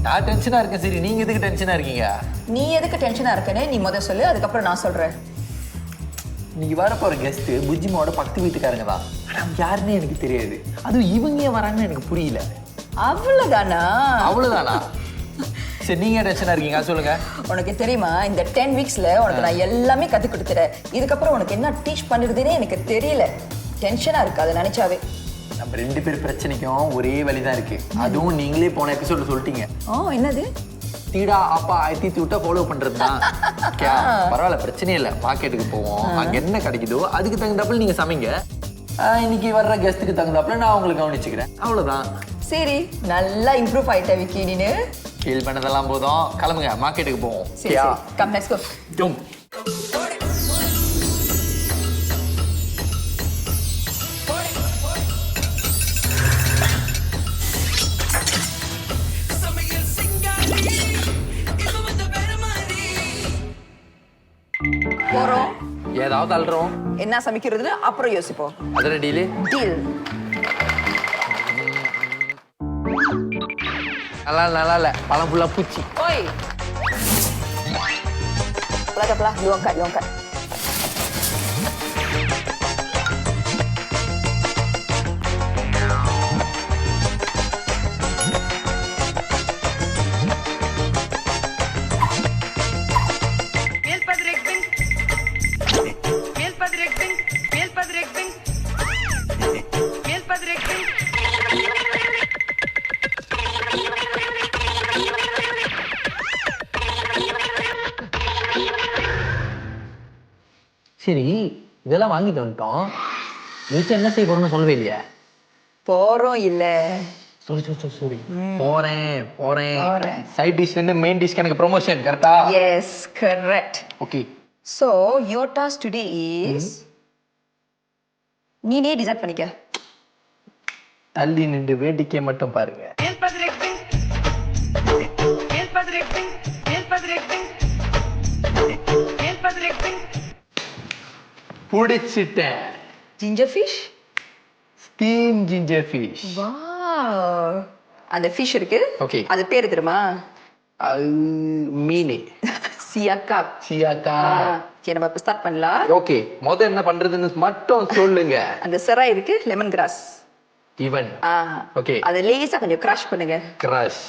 நான் டென்ஷனா இருக்கேன். சரி, நீங்க எதுக்கு டென்ஷனா இருக்கீங்க? நீ எதுக்கு டென்ஷனா இருக்கேன்னு நீ முதல்ல சொல்லு, அதுக்கப்புறம் நான் சொல்றேன். இன்னைக்கு வரப்போற கெஸ்ட் புஜ்ஜிமாவோட பக்கத்து வீட்டுக்காரங்க தான். ஆனா யாருன்னு எனக்கு தெரியாது. அதுவும் இவங்க ஏன் வராங்கன்னு எனக்கு புரியல. அவ்வளவுதானா? அவ்வளவுதானா? சரி, நீங்க டென்ஷனா இருக்கீங்க, சொல்லுங்க. உனக்கு தெரியுமா, இந்த 10 வீக்ஸ்ல உனக்கு நான் எல்லாமே கத்து கொடுத்துறேன். இதுக்கப்புறம் உனக்கு என்ன டீச் பண்ணுறதுன்னே எனக்கு தெரியல. டென்ஷனா இருக்கு அதை நினைச்சாவே. நம்ம 2 பேர் பிரச்சனைக்கும் ஒரே வழிதான் இருக்கு. அதுவும் நீங்களே போன எபிசோட்ல சொல்லிட்டீங்க. என்னது? தீடா அப்பா தீத்து விட்டா ஃபாலோ பண்றது தான். பரவாயில்ல, பிரச்சனையே இல்லை. மார்க்கெட்டுக்கு போவோம், அங்க என்ன கிடைக்குதோ அதுக்கு தகுந்தாப்புல நீங்க சமைங்க. இன்னைக்கு வர்ற கெஸ்ட்டுக்கு தகுந்தாப்புல நான் உங்களுக்கு கவனிச்சுக்கிறேன். அவ்வளவுதான். சரி, நல்லா இம்ப்ரூவ் ஆயிட்ட விக்கி நீனு. ஃபீல் பண்ணதெல்லாம் போதும், கிளம்புங்க, மார்க்கெட்டுக்கு போவோம். சரி, கம் லெட்ஸ் கோ. ஜம். போறோம். ஏதாவது அல்றோம். என்ன சமைக்கிறதுன்னு அப்புறம் யோசிப்போம். அதுல டீலு. டீல். நல்லா இல்ல, பழம் ஃபுல்லா பூச்சி. ஓய், பலா யோங்கா. சரி, இதெல்லாம் வாங்கிட்டு வந்துட்டோம். வீட்டில் என்ன செய்ய போறோம்னு சொல்லவே இல்லையா? போறோம் இல்ல. sorry. போறேன். சைட் டிஷ் வந்து மெயின் டிஷ்க்கு எனக்கு ப்ரொமோஷன் கரெக்டா? Yes, correct. Okay. So your task today is நீனே டிசைட் பண்ணிக்க. தள்ளி நின்று வேடிக்கை மட்டும் பாருங்க. புடிச்சிட்டேன். Ginger fish? Steam ginger fish. Wow. அந்த ஃபிஷ் இருக்கு. ஓகே. அது பேரு தெரியுமா? அது மீனே. சியாக்கா. சரி, நம்ம இப்ப ஸ்டார்ட் பண்ணலாம். ஓகே, முதல்ல என்ன பண்றதுன்னு மட்டும் சொல்லுங்க. அந்த செராய் இருக்கு, லெமன் கிராஸ். ஈவன். ஓகே. அதை லேசா கொஞ்சம் கிராஷ் பண்ணுங்க. கிராஷ்.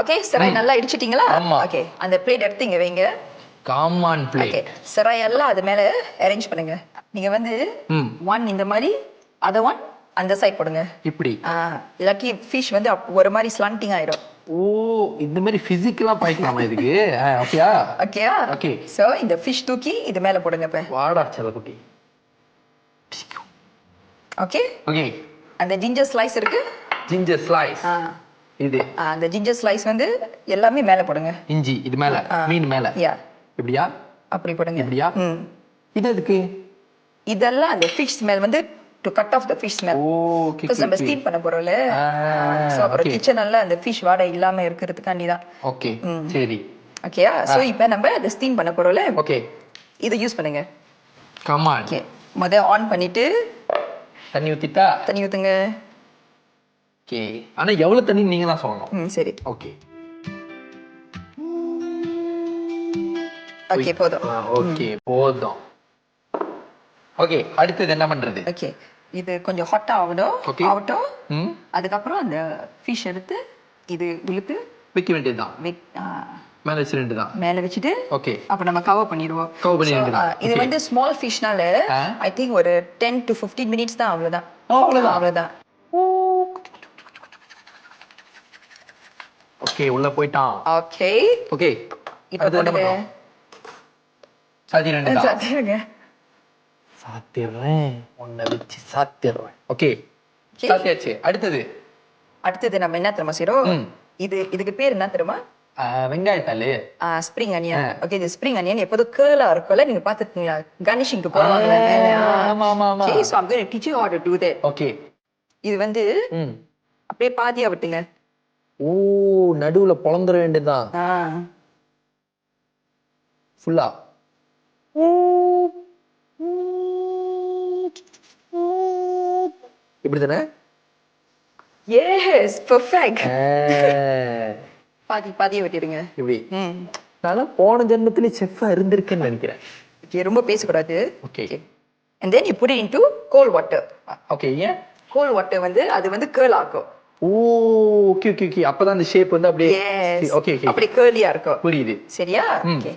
ஓகே, செராய் நல்லா இடிச்சிட்டீங்களா? ஆமா. ஓகே, அந்த பிளேட் எடுத்து இங்க வைங்க. Common okay, plate. செராய் எல்லாம் அது மேல அரேஞ்ச் பண்ணுங்க. நீங்க வந்து ஒன் இந்த மாதிரி, அத ஒன் அந்த சைடு போடுங்க. இப்படி. இல்லாட்டி ஃபிஷ் வந்து ஒரு மாதிரி ஸ்லாண்டிங் ஆயிடும். ஓ, இந்த மாதிரி பிசிக்கலா பாய்க்கலாமா இதுக்கு? ஓகேயா? ஓகேயா? ஓகே. சோ இந்த ஃபிஷ் தூக்கி இது மேல போடுங்க இப்ப. வாடா செல்லக்குட்டி. ஓகே. ஓகே. அந்த ஜிஞ்சர் ஸ்லைஸ் இருக்கு. Ginger slice. இது. அந்த ஜிஞ்சர் ஸ்லைஸ் வந்து எல்லாமே மேல போடுங்க. இஞ்சி இது மேல, மீன் மேல. யா. இப்படியா? அப்படி போடுங்க. இப்படியா? இது எதுக்கு? இதெல்லாம் அந்த ஃபிஷ் ஸ்மெல் வந்து to cut off the fish smell. Okay. because நம்ம ஸ்டீம் பண்ண போறோம்ல. சோ அப்புறம் கிச்சன்ல அந்த ஃபிஷ் வாடை இல்லாம இருக்கிறதுக்காண்டி தான். ஓகே, சரி. ஓகேயா? சோ இப்போ நம்ம அதை ஸ்டீம் பண்ண போறோம்ல. ஓகே. இதை யூஸ் பண்ணுங்க. Come on. ஓகே, ஆன் பண்ணிட்டு தண்ணி ஊத்திட்டா? தண்ணி ஊத்துங்க. ஓகே. ஆனா எவ்வளவு தண்ணி நீங்க தான் சொல்லணும். சரி. ஓகே. ஓகே, போதும். ஓகே, போதும். ஓகே, அடுத்து என்ன பண்றது? ஓகே, இது கொஞ்சம் ஹாட் ஆகட்டும். அதுக்கப்புறம் அந்த ஃபிஷ் எடுத்து இது இழுத்து வைக்க வேண்டியதுதான். மேல வச்சிட வேண்டியதுதான். மேல வச்சிட்டு ஓகே. அப்ப நம்ம கவர் பண்ணிடுவோம். இது வந்து ஸ்மால் ஃபிஷ்னால ஐ திங்க் ஒரு 10 to 15 மினிட்ஸ் தான். அவ்வளவுதான். ஓகே, உள்ள போய்ட்டான். ஓகே. இப்போ என்ன பண்றோம்? சாத்திடுங்க. சாத்திடுறேன். உன்னை வச்சு சாத்திடுறேன். ஓகே, சாத்தியாச்சு. அடுத்தது நம்ம என்ன தெரியுமா செய்றோம்? இதுக்கு பேர் என்ன தெரியுமா? வெங்காயத்தாள். Spring onion. ஓகே, இந்த ஸ்ப்ரிங் அனியன் எப்போதும் கேர்லா இருக்கும்ல, நீங்க பாத்துட்டீங்களா? கார்னிஷிங்க்கு போடுவாங்க. ஆமா. Okay, so I'm going to teach you how to do that. Okay. இது வந்து அப்படியே பாதியா விட்டுங்க. ஓ, நடுவுல பொளந்துற வேண்டியதுதான். ஃபுல்லா. இப்படிதானே? Yes perfect. பாதி பாதியை வெட்டிடுங்க. இப்படி ம். நான் போன ஜென்மத்திலே செஃப்பா இருந்திருக்கேன்னு நினைக்கிறேன். ஓகே, ரொம்ப பேசக்கூடாது. Okay and then you put it into cold water. Okay ஏன் cold water வந்து அது வந்து curl ஆகும். ஓ ஓகே ஓகே ஓகே அப்பதான் அந்த ஷேப் வந்து அப்படியே எஸ் ஓகே ஓகே அப்படி curly-ஆ இருக்கும். புரியுது. சரியா? ம். ஓகே.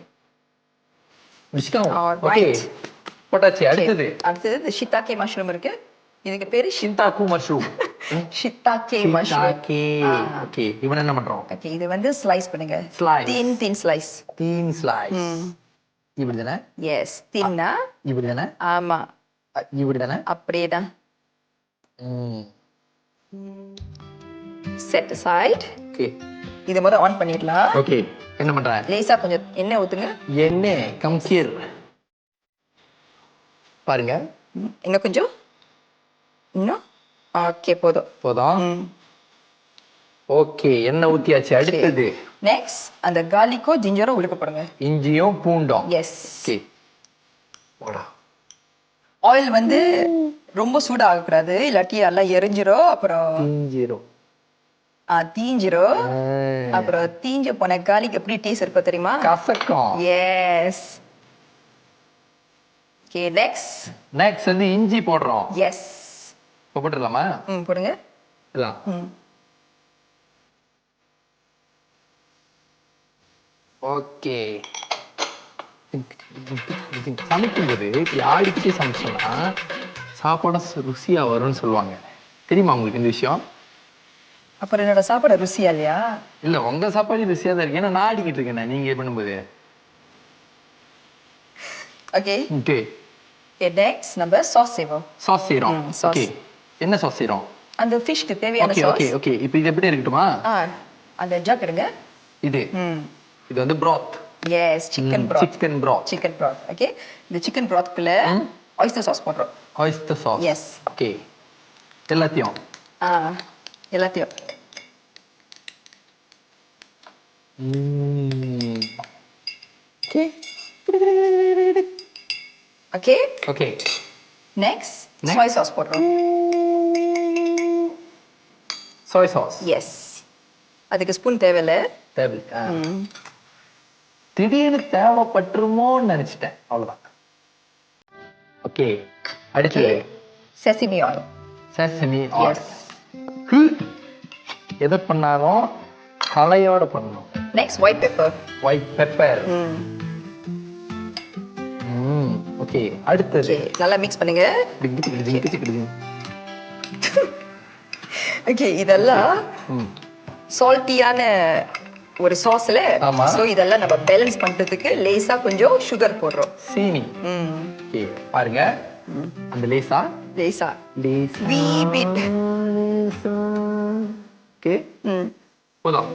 Discount Alright. ஓகே போட்டாச்சு. அடுத்தது அடுத்தது இந்த shiitake mushroom இருக்கு. இதுக்கு பேரு ஷின்டாக்கு மஷ்ரூம். shiitake mushroom. ஷின்டாக்கே ஓகே இவன் என்ன பண்றோம்? ஓகே, இது வந்து ஸ்லைஸ் பண்ணுங்க. Slice. thin slice. தீன் ஸ்லைஸ் இப்படி தானே? எஸ் thin-ஆ. இப்படி தானே? ஆமா, இப்படி தானே? அப்படியே தான். ம் செட் aside. ஓகே இதை முதல்ல ஆன் பண்ணிடலாம். ஓகே என்ன பண்ற? லேசா கொஞ்சம் எண்ணெய் ஊத்துங்க. என்ன கம் ஹியர் பாருங்க. இன்னும் கொஞ்சம், இன்னும். ஓகே, போதும். போதும். ஓகே எண்ணெய் ஊத்தியாச்சு. அடுத்தது நெக்ஸ்ட் அந்த கார்லிக்கோ ஜிஞ்சரோ உழுக்க போடுங்க. இஞ்சியும் பூண்டும். எஸ். ஓகே போடா. ஆயில் வந்து ரொம்ப சூடா ஆகக்கூடாது, இல்லாட்டி எல்லாம் எரிஞ்சிரும். அப்புறம் இஞ்சிரும் தீஞ்சிரும். அப்புறம் தீஞ்ச போன கார்லிக் எப்படி டேஸ்ட் இருக்கும் தெரியுமா? கசக்கும். எஸ். ஓகே, நெக்ஸ்ட் வந்து இஞ்சி போடுறோம். எஸ். இப்போ போட்டுடலாமா? போடுங்க. இதான் ஓகே. சமைக்கும்போது இப்படி ஆடிக்கிட்டே சமைச்சோம்னா சாப்பாடு ருசியா வரும்னு சொல்லுவாங்க. தெரியுமா உங்களுக்கு இந்த விஷயம்? அப்புறம் என்னோட சாப்பாடு ருசியா இல்லையா? இல்ல உங்க சாப்பாடு ருசியா தான் இருக்கு. ஏன்னா நான் ஆடிக்கிட்டு இருக்கேன் நீங்க பண்ணும்போது. ஓகே ஓகே நெக்ஸ்ட் நம்ம சாஸ் செய்வோம். சாஸ் செய்றோம். sauce. ஓகே என்ன சாஸ் செய்றோம்? அந்த ஃபிஷ்க்கு தேவையான ஓகே சாஸ். ஓகே ஓகே இப்போ இது எப்படி இருக்கட்டுமா? அந்த ஜக் எடுங்க. இது இது வந்து broth. எஸ், chicken broth. Chicken broth. Okay, இந்த சிக்கன் brothக்குள்ள oyster sauce போடுறோம். oyster sauce. Yes. ஓகே எல்லாத்தையும் எல்லாத்தையும். Okay okay okay next soy sauce போடுறோம். soy sauce. எஸ், அதுக்கு ஸ்பூன் தேவையில்ல. தேவை திடீர்னு தேவைப்பட்டுருமோன்னு நினைச்சிட்டேன், அவ்வளவுதான். ஓகே அடுத்தது sesame oil. sesame oil. Yes. எதை பண்ணாலும் கலையோட பண்ணணும். Next white pepper. white pepper. Okay அடுத்தது நல்லா மிக்ஸ் பண்ணுங்க. டிங்கு. ஓகே, இதெல்லாம் சால்ட்டியான ஒரு சாஸ்ல. ஆமா. சோ இதெல்லாம் நம்ம பேலன்ஸ் பண்றதுக்கு லேசா கொஞ்சம் சுகர் போடுறோம். சீனி. ஓகே பாருங்க அந்த லேசா லேசா லேசா wee bit. ஓகே போதும்.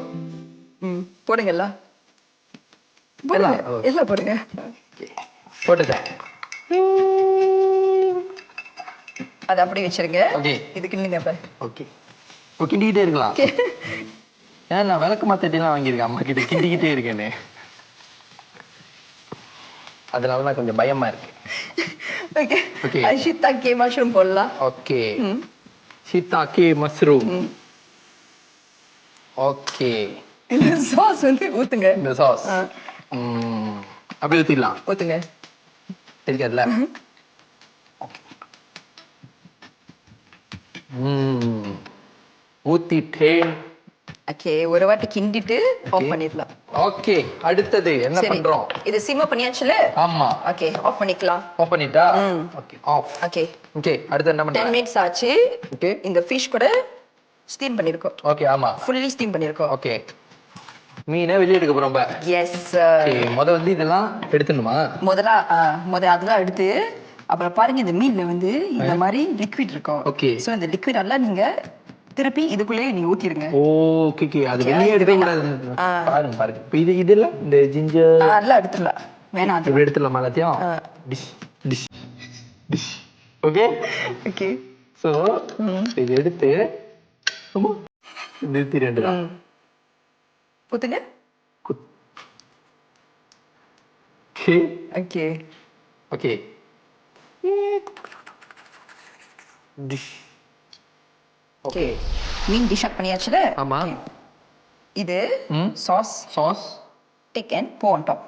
போடுங்க எல்லாம். போடுங்க எல்லாம் போடுங்க. போட்டுட்டேன். அதை அப்படியே வச்சிருங்க. ஓகே இதுக்கு நீங்க ஓகே கிண்டிக்கிட்டே இருக்கலாம். ஏன் நான் விளக்கு மாத்தட்டிலாம் வாங்கியிருக்கேன் அம்மா கிட்ட, கிண்டிக்கிட்டே இருக்கேன்னு. அதனால தான் கொஞ்சம் பயமா இருக்கு. ஓகே ஓகே shiitake mushroom போடலாம். Okay shiitake mushroom. ஓகே இந்த சாஸ் வந்து ஊத்துங்க. இந்த சாஸ் அப்படியே ஊத்திடலாம். ஊத்துங்க. தெரியாதுல்ல. ஊத்திட்டேன். ஓகே, ஒரு வாட்டி கிண்டிட்டு ஆஃப் பண்ணிடலாம். ஓகே அடுத்தது என்ன சரி, பண்றோம்? இது சிம்ம பண்ணியாச்சுல. ஆமா ஓகே, ஆஃப் பண்ணிக்கலாம். ஆஃப் பண்ணிட்டா. Okay off. ஓகே ஓகே அடுத்து என்ன 10 பண்றோம்? மினிட்ஸ் ஆச்சு. ஓகே இந்த ஃபிஷ் கூட ஸ்டீம் பண்ணிருக்கோம். ஓகே ஆமா ஃபுல்லி ஸ்டீம் பண்ணிருக்கோம். ஓகே மீனை வெளியே எடுக்க போறோம். எஸ். ஓகே வந்து இதெல்லாம் எடுத்துணுமா? முதல்ல அதெல்லாம் எடுத்து அப்புறம் பாருங்க இந்த மீன்ல வந்து இந்த மாதிரி லிக்விட் இருக்கும். ஓகே சோ இந்த லிக்விட் எல்லாம் நீங்க திருப்பி இதுக்குள்ளேயே நீங்க ஊத்திடுங்க. ஓகே அது வெளியே எடுக்க கூடாது. பாருங்க இப்போ இதெல்லாம் இந்த ஜிஞ்சர் எல்லாம் எடுத்துடலாம். வேணாம் அது இப்படி எடுத்துடலாமா எல்லாத்தையும்? Dish okay okay. சோ இது எடுத்து நிறுத்தி 2 தான் ஊத்துங்க. Okay okay okay dish okay மீன் டிஷ் அப் பண்ணியாச்சுல. ஆமா. இது sauce sauce take and pour on top.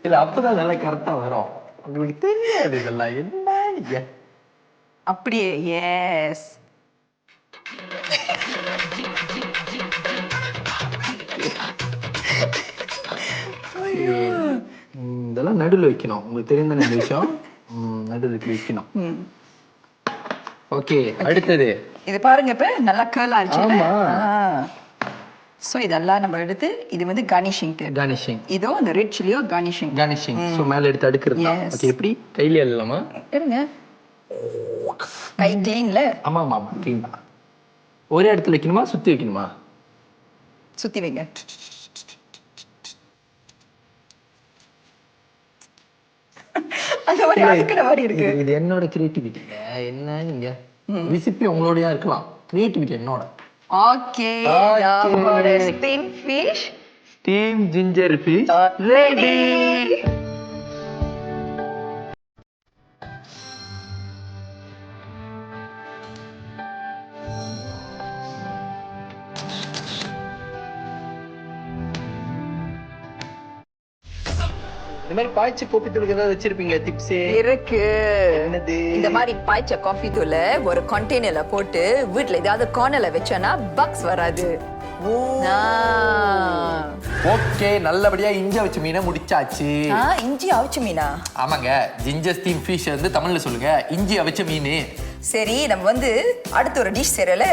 இல்ல அப்பதான் நல்லா கரெக்டா வரும். உங்களுக்கு தெரியாது இதெல்லாம் என்ன நீங்க. அப்படியே எஸ். இதெல்லாம் நடுவில் வைக்கணும். உங்களுக்கு தெரிந்த இந்த விஷயம் நடுவில் வைக்கணும். ஓகே, அடுத்தது இது பாருங்க, இப்ப நல்லா கேர்ல் ஆச்சு. ஆமா. சோ இதெல்லாம் நம்ம எடுத்து இது வந்து garnishing. இதோ இந்த ரெட் சில்லியோ garnishing. சோ மேல எடுத்து அடுக்குறது. ஓகே, எப்படி கையில இல்லலாமா? இருங்க, கை க்ளீன்ல. ஆமா ஆமா ஆமா, க்ளீன். ஒரே இடத்துல வைக்கணுமா சுத்தி வைக்கணுமா? சுத்தி வைங்க. அந்த மாதிரி அதுக்குற மாதிரி இருக்கு. இது என்னோட கிரியேட்டிவிட்டி. என்ன நீங்க ரெசிபி உங்களோடயா இருக்கலாம், கிரியேட்டிவிட்டி என்னோட. Okay, steam fish, steam ginger fish ready. இந்த மாதிரி பாய்ச்சி கோபி தூள் ஏதாவது வச்சிருப்பீங்க டிப்ஸ்? இருக்கு. என்னது? இந்த மாதிரி பாய்ச்ச காஃபி தூள ஒரு கண்டெய்னர்ல போட்டு வீட்ல ஏதாவது கார்னர்ல வச்சனா பக்ஸ் வராது. ஓகே, நல்லபடியா இஞ்சி அவிச்ச மீனை முடிச்சாச்சு. இஞ்சி அவிச்ச மீனா? ஆமாங்க, ஜிஞ்சர் ஸ்டீம் ஃபிஷ் வந்து தமிழ்ல சொல்லுங்க, இஞ்சி அவிச்ச மீன். சரி, நம்ம வந்து அடுத்து ஒரு டிஷ் செய்றல,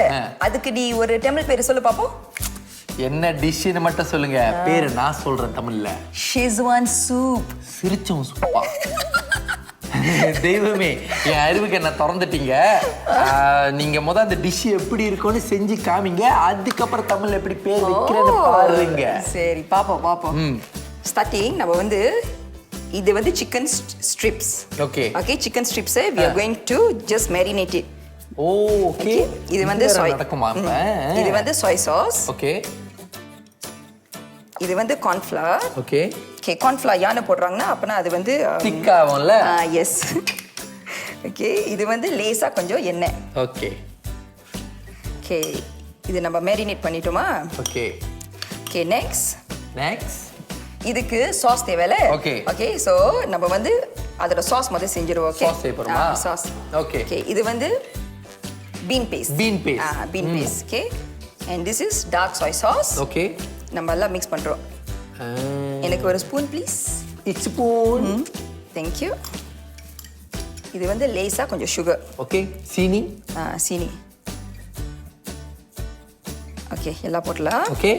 அதுக்கு நீ ஒரு தமிழ் பேர் சொல்லு பாப்போம். என்ன டிஷ்னு மட்டும் சொல்லுங்க, பேரு நான் சொல்றேன் தமிழ்ல. Schezwan soup. சிரிச்சோம் சூப்பா. தெய்வமே, என் அறிவுக்கு என்ன திறந்துட்டீங்க. நீங்க முத அந்த டிஷ் எப்படி இருக்கும்னு செஞ்சு காமிங்க, அதுக்கப்புறம் தமிழ்ல எப்படி பேர் வைக்கிறேன்னு பாருங்க. சரி, பாப்போம். ஸ்டார்டிங் நம்ம வந்து இது வந்து chicken strips. Okay chicken strips we are going to just marinate it. Okay, இது வந்து soy. நடக்குமா? இது வந்து soy sauce. ஓகே, இது வந்து cornflour. ஓகே, cornflour யானை போடுறாங்கன்னா அப்பனா அது வந்து திக் ஆகும்ல. எஸ். ஓகே, இது வந்து லேசா கொஞ்சம் எண்ணெய். ஓகே, இது நம்ம மேரினேட் பண்ணிட்டோமா? ஓகே, நெக்ஸ்ட் இதுக்கு சாஸ் தேவையில்ல. ஓகே, சோ நம்ம வந்து அதோட சாஸ் முதல்ல செஞ்சிருவோம். ஓகே, சாஸ் செய்யறோமா? சாஸ். ஓகே, இது வந்து bean paste. bean paste. Okay, and this is dark soy sauce. Okay, நம்ம எல்லாம் மிக்ஸ் பண்றோம். எனக்கு ஒரு spoon please. Spoon. Thank you. இது வந்து லேசா கொஞ்சம் சுகர். ஓகே, சீனி. சீனி. ஓகே, எல்லாம் போடலாம். ஓகே,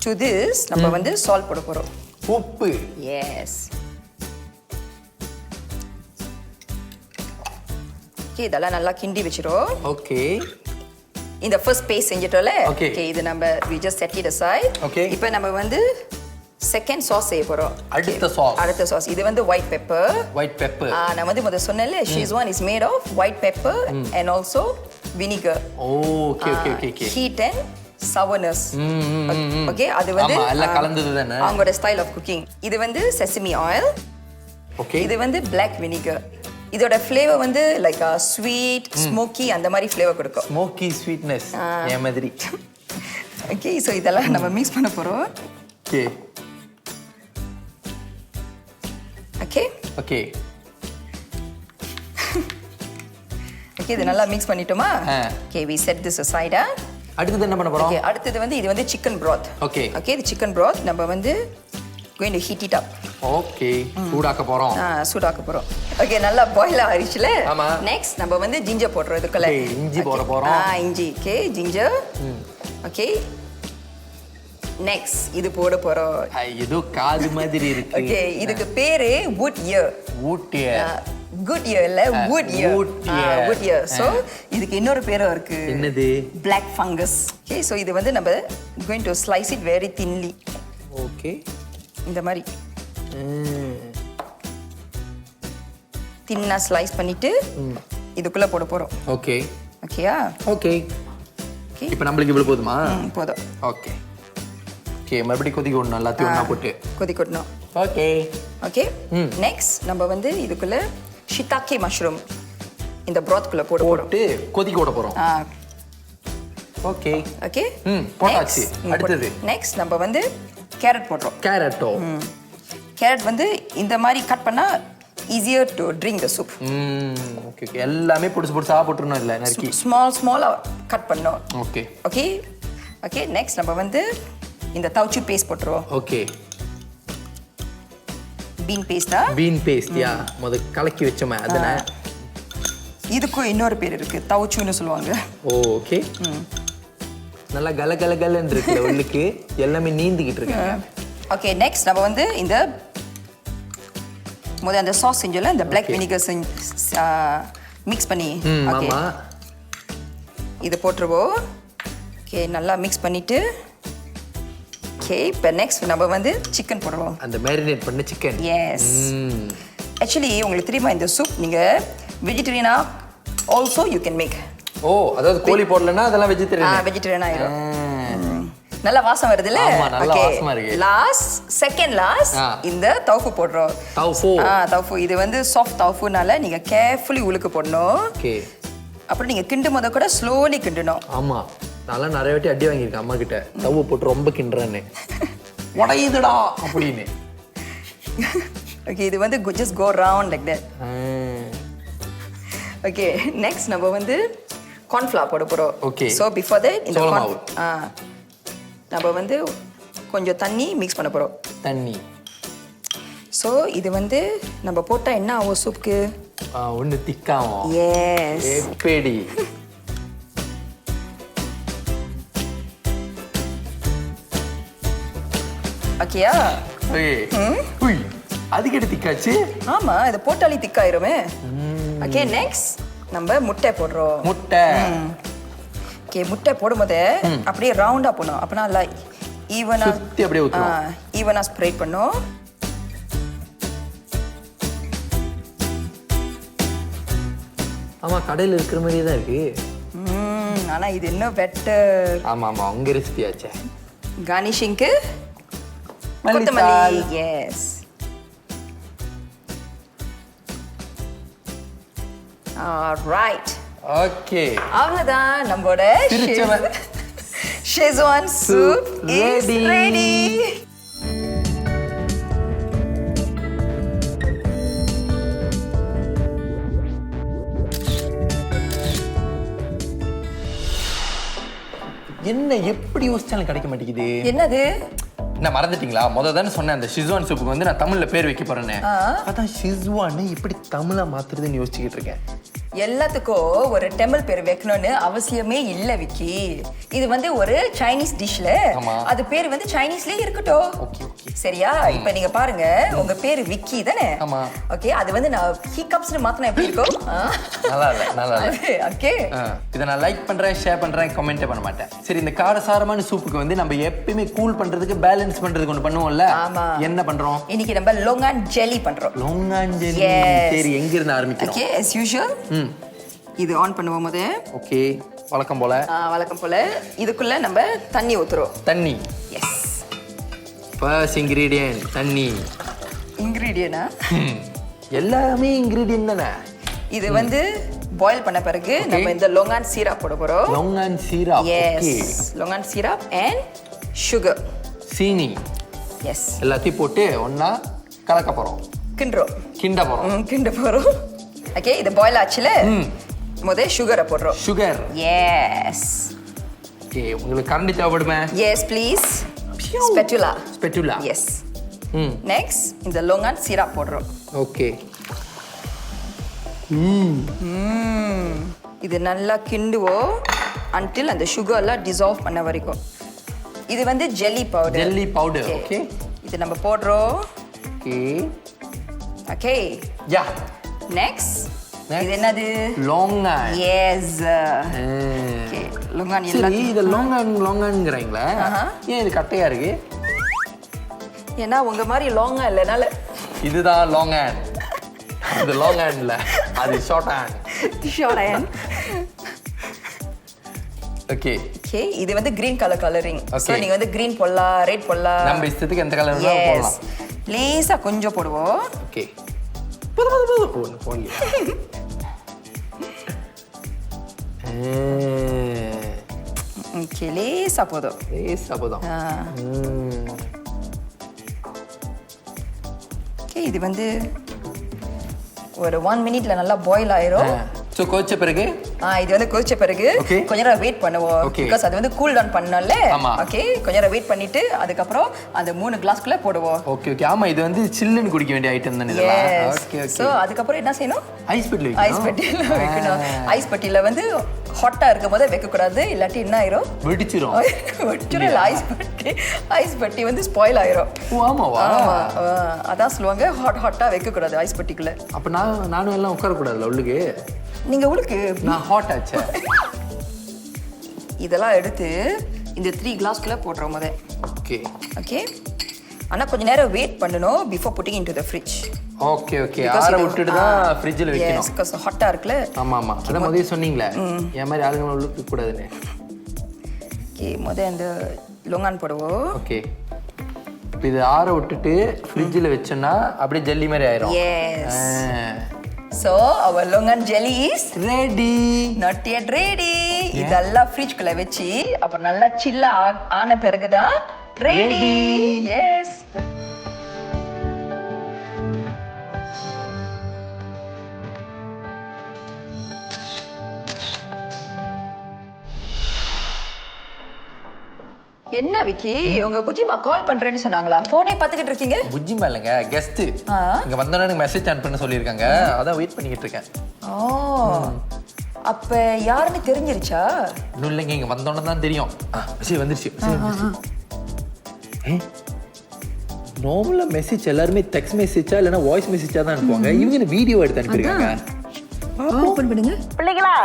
to this நம்ம வந்து salt போட போறோம். உப்பு. எஸ். ஓகே, இதெல்லாம் நல்லா கிண்டி வச்சிரோம். ஓகே, இந்த ஃபர்ஸ்ட் பேஸ்ட் செஞ்சிட்டோம்ல. ஓகே, இது நம்ம we just set it aside. Okay, இப்போ நம்ம வந்து செகண்ட் சாஸ் செய்ய போறோம். அடுத்த சாஸ் இது வந்து white pepper. நான் வந்து முதல்ல சொன்னேன்ல, Szechuan is made of white pepper and also vinegar. Okay. Heat and sourness. Okay, அது வந்து எல்லாம் கலந்தது தானே அவங்களோட ஸ்டைல் ஆஃப் குக்கிங். இது வந்து sesame oil. ஓகே, இது வந்து black vinegar. இதோட ஃப்ளேவர் வந்து லைக் ஸ்வீட், ஸ்மோக்கி அந்த மாதிரி ஃப்ளேவர் கொடுக்கும். ஸ்மோக்கி ஸ்வீட்னஸ் ஏ மாதிரி. ஓகே, சோ இதெல்லாம் நம்ம மிக்ஸ் பண்ண போறோம். ஓகே, ஓகே, ஓகே, ஓகே, இது நல்லா மிக்ஸ் பண்ணிட்டோமா? Okay, we set this aside. அடுத்து என்ன பண்ண போறோம்? ஓகே, அடுத்து வந்து இது வந்து சிக்கன் broth. ஓகே, இது சிக்கன் broth நம்ம வந்து going to heat it up. Okay, சூடாக்க போறோம். சூடாக்க போறோம். ஓகே, நல்லா பாயில் ஆறிச்சுல. ஆமா. நெக்ஸ்ட் நம்ம வந்து ஜிஞ்சர் போடுறோம் இதுக்குள்ள. இஞ்சி போட போறோம். இஞ்சி. Okay, ginger. ஓகே, நெக்ஸ்ட் இது போட போறோம். ஏதோ காது மாதிரி இருக்கு. ஓகே, இதுக்கு பேரு wood ear. good ear இல்ல, wood ear. சோ இதுக்கு இன்னொரு பேரும் இருக்கு. என்னது? black fungus. ஓகே, சோ இது வந்து நம்ம going to slice it very thinly. Okay, இந்த மாதிரி தின்னா ஸ்லைஸ் பண்ணிட்டு இதுக்குள்ள போட போறோம். ஓகே, ஓகயா? ஓகே. இப்போ நம்மளுக்கு இவ்வளவு போதுமா? போதும். ஓகே, மறுபடியும் கொதிக்க விடணும், எல்லாத்தையும் ஒண்ணா போட்டு கொதிக்கணும். Okay, okay. நெக்ஸ்ட் நம்ம வந்து இதுக்குள்ள shiitake mushroom இந்த brothக்குள்ள போடுறோம். போட்டு கொதிக்க விட போறோம். ஓகே. ஓகே. போட்டாச்சு. அடுத்தது நெக்ஸ்ட் நம்ம வந்து கேரட் போடுறோம். கேரட் வந்து இந்த மாதிரி கட் பண்ணா easier to drink the soup. Okay okay. எல்லாமே பொடிசா போட்டுறணும் இல்ல நறுக்கி. ஸ்மால் கட் பண்ணோம். ஓகே. ஓகே. ஓகே நெக்ஸ்ட் நம்ம வந்து இந்த தவுச்சு பேஸ்ட் போட்டுருவோம். ஓகே. பீன் பேஸ்டா? பீன் பேஸ்ட் யா. கலக்கி வெச்சோமே அதனா. இதுக்கு இன்னொரு பேர் இருக்கு. தவுச்சுன்னு சொல்லுவாங்க. ஓகே. நல்லா கலகலன்னு இருக்கு உள்ளுக்கு. எல்லாமே நீந்திக்கிட்டு இருக்கு. ஓகே நெக்ஸ்ட் நம்ம வந்து இந்த அந்த சாஸ் செஞ்சல இந்த black vinegar மிக்ஸ் பண்ணி ஆமா இது போட்டுருவோம். ஓகே நல்லா மிக்ஸ் பண்ணிட்டு ஓகே இப்போ நெக்ஸ்ட் நம்ம வந்து சிக்கன் போடுவோம். அந்த மேரினேட் பண்ண சிக்கன். எஸ். ஆக்சுவலி உங்களுக்கு தெரியுமா இந்த சூப் நீங்க வெஜிடேரியனா ஆல்சோ யூ கேன் மேக். ஓ அதாவது கோழி போடலனா அதெல்லாம் வெஜிடேரியன் ஆயிடும். நல்ல வாசம் வருதுல. ஆமா நல்ல வாசமா இருக்கு. செகண்ட் லாஸ்ட் இந்த தௌஃபு போடுறோம். தௌஃபு இது வந்து சாஃப்ட் தௌஃபுனால நீங்க கேர்ஃபுல்லி உளுக்கு போடணும். ஓகே. அப்புறம் நீங்க கிண்டும் போது கூட ஸ்லோலி கிண்டணும். ஆமா நான் நிறைய வாட்டி அடி வாங்கியிருக்கேன் அம்மா கிட்ட. தௌவை போட்டு ரொம்ப கிண்டுறேன்னு உடையுதுடா அப்படின்னு. ஓகே இது வந்து just go round like that. Okay next நம்ம வந்து கார்ன்ஃப்ளவர் போட போறோம். ஓகே. சோ பிஃபோர் தட் இந்த மாவு நம்ம வந்து கொஞ்சம் தண்ணி மிக்ஸ் பண்ண போறோம். தண்ணி. சோ இது வந்து நம்ம போட்டா என்ன ஆகும் சூப்புக்கு? ஒன்னு திக்காவும். எஸ். எப்பேடி. ஓகேயா? உய் அதுக்கு திக்காச்சு. ஆமா இது போட்டாலே திக்காயிருமே. ஓகே நெக்ஸ்ட் நம்ம முட்டை போடுறோம். முட்டை. ஓகே முட்டை போடும்போது அப்படியே ரவுண்டா போடணும். அப்பனா லைக் ஈவனா சுத்தி அப்படியே ஊத்தணும். ஈவனா ஸ்ப்ரெட் பண்ணோம். ஆமா கடையில இருக்கிற மாதிரியே தான் இருக்கு. ஆனா இது இன்னும் பெட்டர். ஆமா உங்க ரெசிபி ஆச்சே. கார்னிஷிங்க்கு கொத்தமல்லி. எஸ். ஆல்ரைட். ஓகே. அவ்வளவுதான் நம்மளோட ஷெஸ்வான் சூப் இஸ் ரெடி. என்ன எப்படி யோசிச்சாலும் கிடைக்க மாட்டேங்குது. என்னது? என்ன மறந்துட்டீங்களா? தானே சொன்னேன் அந்த ஷிஸ்வான் சூப்புக்கு வந்து நான் தமிழ்ல பேர் வைக்க போறேன்னு. அதான் ஷிஸ்வான் இப்படி தமிழா மாத்துறதுன்னு யோசிச்சுக்கிட்டு இருக்கேன். எல்லாத்துக்கும் ஒரு தமிழ் பேர் வைக்கணும்னு அவசியமே இல்ல விக்கி. இது வந்து ஒரு சைனீஸ் டிஷ்ல அது பேர் வந்து சைனீஸ்லயே இருக்கட்டும். சரியா? இப்ப நீங்க பாருங்க உங்க பேரு விக்கி தானே? ஓகே அது வந்து நான் ஹிக்கப்ஸ்னு மாத்தினா எப்படி இருக்கும்? நல்லா இல்ல. ஓகே இத நான் லைக் பண்றேன், ஷேர் பண்றேன், கமெண்ட் பண்ண மாட்டேன். சரி இந்த காரசாரமான சூப்புக்கு வந்து நம்ம எப்பவுமே கூல் பண்றதுக்கு பேலன்ஸ் பண்றதுக்கு ஒன்னு பண்ணுவோம்ல. என்ன பண்றோம்? இன்னைக்கு நம்ம லோங்கான் ஜெல்லி பண்றோம். லோங்கான் ஜெல்லி. சரி எங்க இருந்து ஆரம்பிக்கிறோம்? ஓகே as usual இது ஆன் பண்ணுவோம் போது. ஓகே வழக்கம் போல இதுக்குள்ள நம்ம தண்ணி ஊத்துறோம். தண்ணி. எஸ். ஃபர்ஸ்ட் இன்கிரிடியன்ட் தண்ணி. இன்கிரிடியன்ட்டா? எல்லாமே இன்கிரிடியன்ட் தானே. இது வந்து பாயில் பண்ண பிறகு நம்ம இந்த லோங்கான் சீரப் போட போறோம். Longan syrup. Okay longan syrup and sugar. சீனி. எஸ். எல்லாத்தையும் போட்டு ஒண்ணா கலக்க போறோம். கிண்ட போறோம். ஓகே இது பாயில் ஆச்சுல முதல்ல சுகரை போடுறோம். சுகர். எஸ். ஓகே உங்களுக்கு கரண்டி தேவைப்படுமே? Yes please. Spatula. Yes. Next இந்த லோங்கான் சீரப் போடுறோம். ஓகே. இது நல்லா கிண்டுவோம் until அந்த சுகர்லாம் டிசால்வ் பண்ண வரைக்கும். இது வந்து ஜெல்லி பவுடர். ஓகே. இது நம்ம போடுறோம். ஓகே. யா. நெக்ஸ்ட் இது என்னது? லோங்கான். எஸ். ஓகே லோங்கான் எல்லாம் இது லோங்கான்ங்கறீங்களா? ஏன் இது கட்டையா இருக்கு? ஏன்னா உங்க மாதிரி லாங்கா இல்லனால இதுதான் லோங்கான். இது லோங்கான் இல்ல, அது ஷார்ட் ஹேண்ட். ஓகே. இது வந்து green color coloring. சோ நீங்க வந்து green போடலாம், red போடலாம். நம்ம இஷ்டத்துக்கு எந்த கலர் வேணாலும் போடலாம். லேசா கொஞ்சம் போடுவோம். ஓகே. போடலையா? ஓகே, லேசா போதும். லேசா போதும். ஓகே, இது வந்து ஒரு 1 மினிட்ல நல்லா பாயில் ஆயிரும். ஸோ கொதிச்ச பிறகு இது வந்து கொதிச்ச பிறகு கொஞ்ச நேரம் வெயிட் பண்ணுவோம். பிகாஸ் அது வந்து கூல் டவுன் பண்ணல. ஓகே, கொஞ்ச நேரம் வெயிட் பண்ணிட்டு அதுக்கப்புறம் அந்த 3 கிளாஸ்க்குள்ள போடுவோம். Okay okay. ஆமா, இது வந்து சில்லுன்னு குடிக்க வேண்டிய ஐட்டம் தானே இதெல்லாம். Okay okay. சோ அதுக்கப்புறம் என்ன செய்யணும்? ஐஸ் பெட்டில வைக்கணும். ஐஸ் பெட்டில வந்து ஹாட்டா இருக்கும் போது வைக்க கூடாது, இல்லாட்டி என்ன ஆயிரும்? வெடிச்சிரும். வெடிச்சிரும். ஐஸ் பெட்டி வந்து ஸ்பாயில் ஆயிரும். ஆமாவா? அதான் சொல்லுவாங்க, ஹாட்டா வைக்க கூடாது ஐஸ் பெட்டிக்குள்ள. அப்ப நானும் எல்லாம் உட்கார கூடாதுல உள்ளுக்கு? நீங்க உள்ளுக்கு நான் ஹாட் ஆச்சே. இதெல்லாம் எடுத்து இந்த 3 கிளாஸ்க்குள்ள போடுறோம் முத. Okay okay. ஆனா கொஞ்ச நேரம் வெயிட் பண்ணனும் before putting into the fridge. Okay okay. ஆற விட்டுட்டு தான் ஃப்ரிட்ஜ்ல வைக்கணும். Yes, because ஹாட்டா இருக்குல. ஆமா ஆமா. அத முதல்ல சொன்னீங்களே, இந்த மாதிரி ஆளுங்க உள்ளுக்கு கூடாதுன்னு. ஓகே, முத அந்த லோங்கான் போடுவோம். ஓகே. இது ஆற விட்டுட்டு ஃப்ரிட்ஜ்ல வெச்சனா அப்படியே ஜெல்லி மாதிரி ஆயிரும். Yes. So our longan jelly is ready. Not yet ready. இதெல்லாம் ஃப்ரிட்ஜ்க்குள்ள வெச்சி அப்புறம் நல்லா சில்ல ஆன பிறகுதான் ready. Yes. என்ன விக்கி, உங்க புஜிமா கால் பண்றேன்னு சொன்னாங்களா? போனே பாத்துக்கிட்டு இருக்கீங்க? புஜிமா இல்லங்க, கெஸ்ட். இங்க வந்தோனே எனக்கு மெசேஜ் அனுப்புன்னு சொல்லிருக்காங்க. அதான் வெயிட் பண்ணிட்டு இருக்கேன். ஓ, அப்ப யாருன்னு தெரிஞ்சிருச்சா? இன்னும் இல்லைங்க, இங்க வந்தோனே தான் தெரியும். மெசேஜ் வந்துருச்சு. நார்மலா மெசேஜ் எல்லாருமே டெக்ஸ்ட் மெசேஜா இல்லனா வாய்ஸ் மெசேஜா தான் அனுப்புவாங்க. இவங்க வீடியோ எடுத்து அனுப்பிருக்காங்க. ஓபன் பண்ணுங்க. பிள்ளைகளா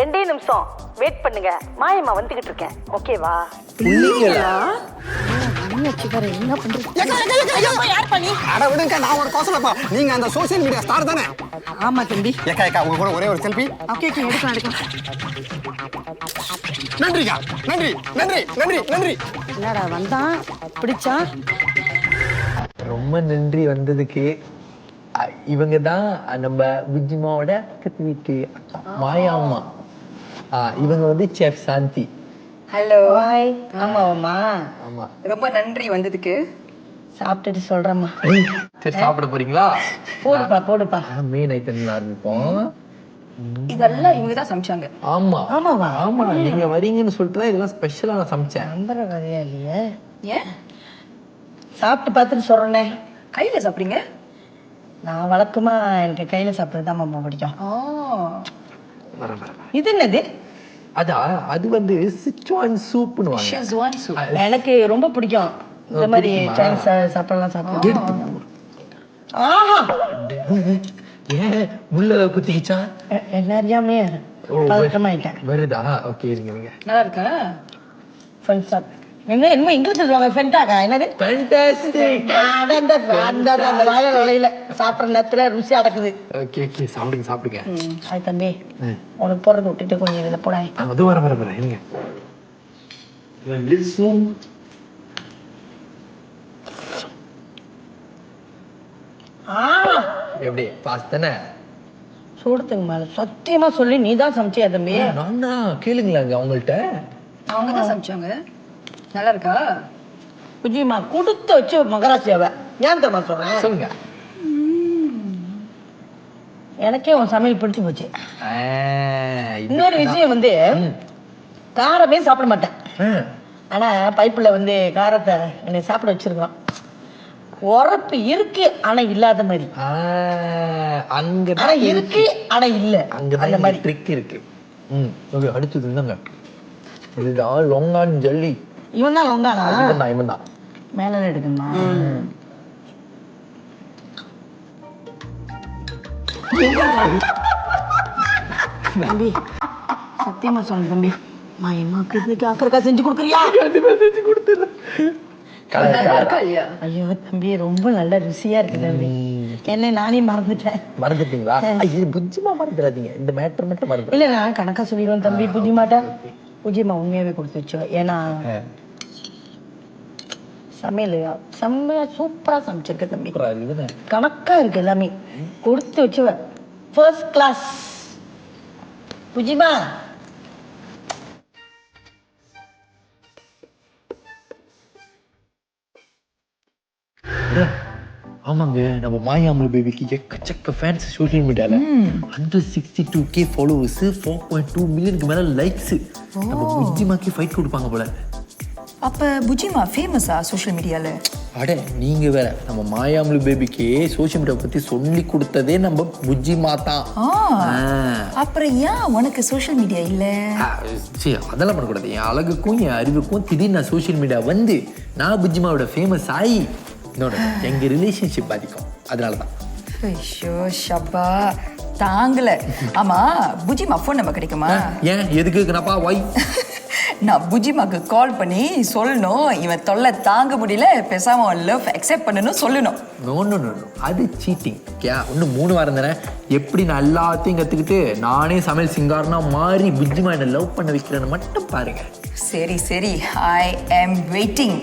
2 நிமிஷம் வெயிட் பண்ணுங்க, மாயம்மா வந்துகிட்டு இருக்கேன். ஓகேவா? பிள்ளைகளா? என்ன பண்றீங்க? அட விடுங்க, நான் ஒரு கோசலப்பா. நீங்க அந்த சோசியல் மீடியா ஸ்டார் தானே? ஆமா தம்பி. ஏக்கா உங்க கூட ஒரே ஒரு செல்ஃபி. ஓகே எடுக்கலாம். நன்றிக்கா, நன்றி நன்றி நன்றி நன்றி. என்னடா வந்தான் பிடிச்சா? ரொம்ப நன்றி வந்ததுக்கு. இவங்க தான் நம்ம புஜிமாவோட பக்கத்து வீட்டு மாயாம்மா. இவங்க வந்து செஃப் சாந்தி. ஹலோ. ஹாய். ஆமாம்மா. ஆமா. ரொம்ப நன்றி வந்ததுக்கு. சாப்பிட்டுட்டு சொல்றேம்மா. சரி, சாப்பிட போறீங்களா? போடுப்பா. மெயின் ஐட்டம் ஆரம்பிப்போம். இதெல்லாம் இவங்க தான் சமைச்சாங்க. ஆமா, நீங்க வரீங்கன்னு சொல்லிட்டு தான் இதெல்லாம் ஸ்பெஷலா நான் சமைச்சேன். நம்புற கதையா இல்லையே. ஏன்? சாப்பிட்டு பார்த்துட்டு சொல்றேனே. கையில சாப்பிடுறீங்க? நான் வழக்கமா எனக்கு கையில சாப்பிட்றது தான் மாமா பிடிக்கும். இது என்னது? அது வந்து சிச்சுவான் சூப்னு வாங்க. Schezwan soup. எனக்கு ரொம்ப பிடிக்கும் இந்த மாதிரி சைனீஸ் சாப்பிடலாம். சாப்பிடலாம். ஆஹா, ஏன் முள்ள குத்திச்சா? என்ன அறியாமே பழக்கமாயிட்டேன். வருதா? ஓகே, இருங்க. நல்லா இருக்கா? ஃபென்டாக். என்னமோ இங்கிலீஷ் சொல்லுவாங்க. ஃபென்டாக்கா? என்னது? ஃபேண்டாஸ்டிக். அந்த வாயில நுழையில சாப்பிட்ற நேரத்துல ருசி அடக்குது. ஓகே, சாப்பிடுங்க. அது தம்பி, உனக்கு போடுறது விட்டுட்டு கொஞ்சம் இதில் போடாது. அது வர இருங்க. எப்படி பாஸ் தானே? சூடத்துக்கு மேல சத்தியமா சொல்லி நீ தான் சமைச்சியா தம்பி? நான் தான். கேளுங்களாங்க அவங்கள்ட்ட. அவங்க தான் சமைச்சாங்க. நல்லா இருக்கா? புஜிமா கொடுத்து வச்சு மகராசியாவ ஏன் தெரியுமா சொல்றேன்? சொல்லுங்க. எனக்கே உன் சமையல் பிடிச்சு போச்சு. இன்னொரு இன்னொரு விஷயம் வந்து காரமே சாப்பிட மாட்டேன். ஆனா பைப்புல வந்து காரத்தை என்னை சாப்பிட வச்சிருக்கோம். உரப்பு இருக்கு ஆனா இல்லாத மாதிரி. அங்க ஆனா இருக்கு ஆனா இல்ல. அந்த மாதிரி ட்ரிக் இருக்கு. ஓகே, அடுத்தது என்னங்க? இதுதான் லொங்கான் ஜெல்லி. இவன் தான் லொங்கானா? இவன் தான். மேல எடுக்கணுமா? தம்பி சத்தியமா சொல்ல தம்பி, மாயம்மாக்கு இதுக்கு அக்கறக்கா செஞ்சு கொடுக்குறியா? கண்டிப்பா செஞ்சு கொடுத்துறேன். ஐயோ தம்பி, ரொம்ப நல்ல ருசியா இருக்கு தம்பி. என்ன நானே மறந்துட்டேன். மறந்துட்டீங்களா? இது புஜ்ஜிமா மறந்துடாதீங்க. இந்த மேட்டர் மட்டும் மறந்து. இல்ல, நான் கணக்கா சொல்லிடுவேன் தம்பி. புஜிமாட்டா புஜிமா உண்மையாவே கொடுத்து வச்சோம். ஏன்னா சமையல் செம்மையா சூப்பரா சமைச்சிருக்க தம்பி. கணக்கா இருக்கு எல்லாமே. கொடுத்து வச்சுவ ஃபர்ஸ்ட் கிளாஸ். புஜிமா ஆமாங்க, நம்ம மாயாமல் பேபிக்கு எக்கச்சக்க ஃபேன்ஸ் சோஷியல் மீடியால 162K ஃபாலோவர்ஸ், 4.2 மில்லியனுக்கு மேல லைக்ஸ். நம்ம புஜ்ஜிமாக்கு ஃபைட் கொடுப்பாங்க போல. அப்ப புஜிமா ஃபேமஸா சோஷியல் மீடியால? அட நீங்க வேற, நம்ம மாயாமல் பேபிக்கு சோஷியல் மீடியா பத்தி சொல்லி கொடுத்ததே நம்ம புஜ்ஜிமா தான். அப்புறம் ஏன் உனக்கு சோஷியல் மீடியா இல்ல? சரி, அதெல்லாம் பண்ணக்கூடாது. என் அழகுக்கும் என் அறிவுக்கும் திடீர்னு நான் சோஷியல் மீடியா வந்து நான் புஜ்ஜிமாவோட ஃபேமஸ் ஆகி எங்க ரிலேஷன்ஷிப் பாதிக்கும். அதனாலதான். ஐயோ ஷப்பா தாங்கல. ஆமா, புஜிமா ஃபோன் நம்பர் கிடைக்குமா? ஏன் எதுக்கு கணப்பா வை? நான் புஜிமாக்கு கால் பண்ணி சொல்லணும், இவன் தொல்லை தாங்க முடியல, பேசாம அவன் லவ் அக்செப்ட் பண்ணணும் சொல்லணும். நோ, அது சீட்டிங். இன்னும் 3 வாரம் தானே. எப்படி நான் எல்லாத்தையும் கத்துக்கிட்டு நானே சமையல் சிங்காரனா மாறி புஜ்ஜிமா என்ன லவ் பண்ண வைக்கிறேன்னு மட்டும் பாருங்க. சரி, ஐ am வெயிட்டிங்.